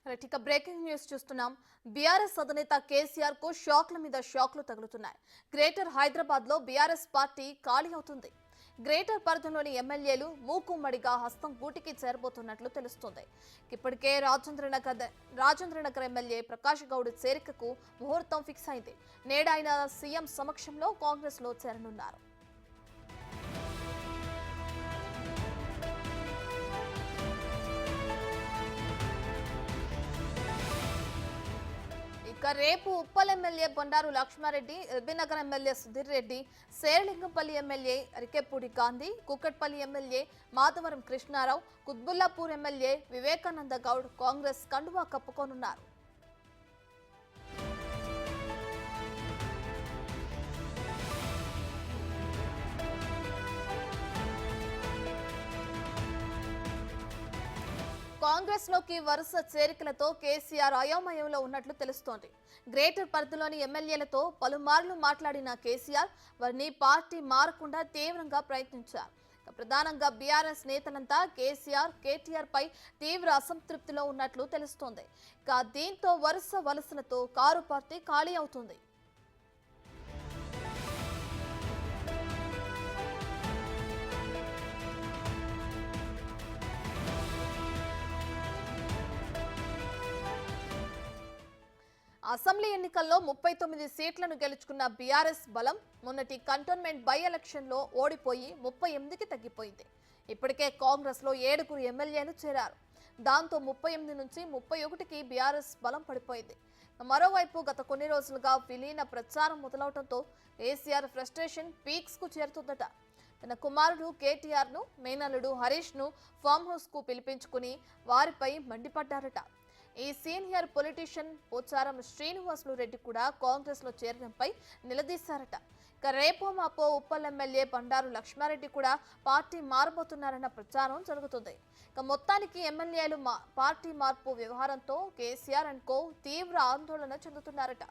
Right, ఇక breaking news చూస్తున్నాం. BRS అధినేత కేసీఆర్ కు షాక్ల మీద షాక్లు తగులుతున్నాయి. గ్రేటర్ హైదరాబాద్ లో బీఆర్ఎస్ పార్టీ ఖాళీ అవుతుంది. గ్రేటర్ పరిధిలోని ఎమ్మెల్యేలు మూకుమ్మడిగా హస్తం గూటికి చేరబోతున్నట్లు తెలుస్తోంది. ఇప్పటికే రాజేంద్రనగర్ ఎమ్మెల్యే ప్రకాష్ గౌడ్ చేరికకు ముహూర్తం ఫిక్స్ అయింది. నేడాయన సీఎం సమక్షంలో కాంగ్రెస్ లో చేరనున్నారు. ఇక రేపు Uppal MLA Bandaru Laxma Reddy, LB Nagar MLA Sudheer Reddy, Serilingampally MLA Arekapudi Gandhi, Kukatpally MLA Madhavaram Krishna Rao, Quthbullapur MLA Vivekananda Goud Congress కండువా కప్పుకోనున్నారు. కాంగ్రెస్ లోకి వరుస చేరికలతో కేసీఆర్ అయోమయంలో ఉన్నట్లు తెలుస్తోంది. గ్రేటర్ పరిధిలోని ఎమ్మెల్యేలతో పలుమార్లు మాట్లాడిన కేసీఆర్ వారిని పార్టీ మారకుండా తీవ్రంగా ప్రయత్నించారు. ప్రధానంగా బీఆర్ఎస్ నేతలంతా కేటీఆర్ పై తీవ్ర అసంతృప్తిలో ఉన్నట్లు తెలుస్తోంది. దీంతో వరుస వలసలతో కారు పార్టీ ఖాళీ అవుతుంది. అసెంబ్లీ ఎన్నికల్లో 39 సీట్లను గెలుచుకున్న బీఆర్ఎస్ బలం మొన్నటి కంటోన్మెంట్ బై ఎలక్షన్ లో ఓడిపోయి 38కి తగ్గిపోయింది. ఇప్పటికే కాంగ్రెస్ లో 7 ఎమ్మెల్యేలు చేరారు. దాంతో 38 నుంచి 31కి బీఆర్ఎస్ బలం పడిపోయింది. మరోవైపు గత కొన్ని రోజులుగా విలీన ప్రచారం మొదలవడంతో కేసీఆర్ ఫ్రస్ట్రేషన్ పీక్స్ కు చేరుతుందట. తన కుమారుడు కేటీఆర్ ను, మేనల్లుడు హరీష్ ను ఫామ్ హౌస్ కు పిలిపించుకుని వారిపై మండిపడ్డారట. ఈ సీనియర్ పొలిటీషియన్ పోచారం శ్రీనివాసులు రెడ్డి కూడా కాంగ్రెస్ లో చేరడంపై నిలదీశారట. ఇక రేపో మాపో ఉప్పల్ ఎమ్మెల్యే బండారు లక్ష్మారెడ్డి కూడా పార్టీ మారబోతున్నారన్న ప్రచారం జరుగుతుంది. ఇక మొత్తానికి ఎమ్మెల్యేలు పార్టీ మార్పు వ్యవహారంతో కేసీఆర్ అండ్ కో తీవ్ర ఆందోళన చెందుతున్నారట.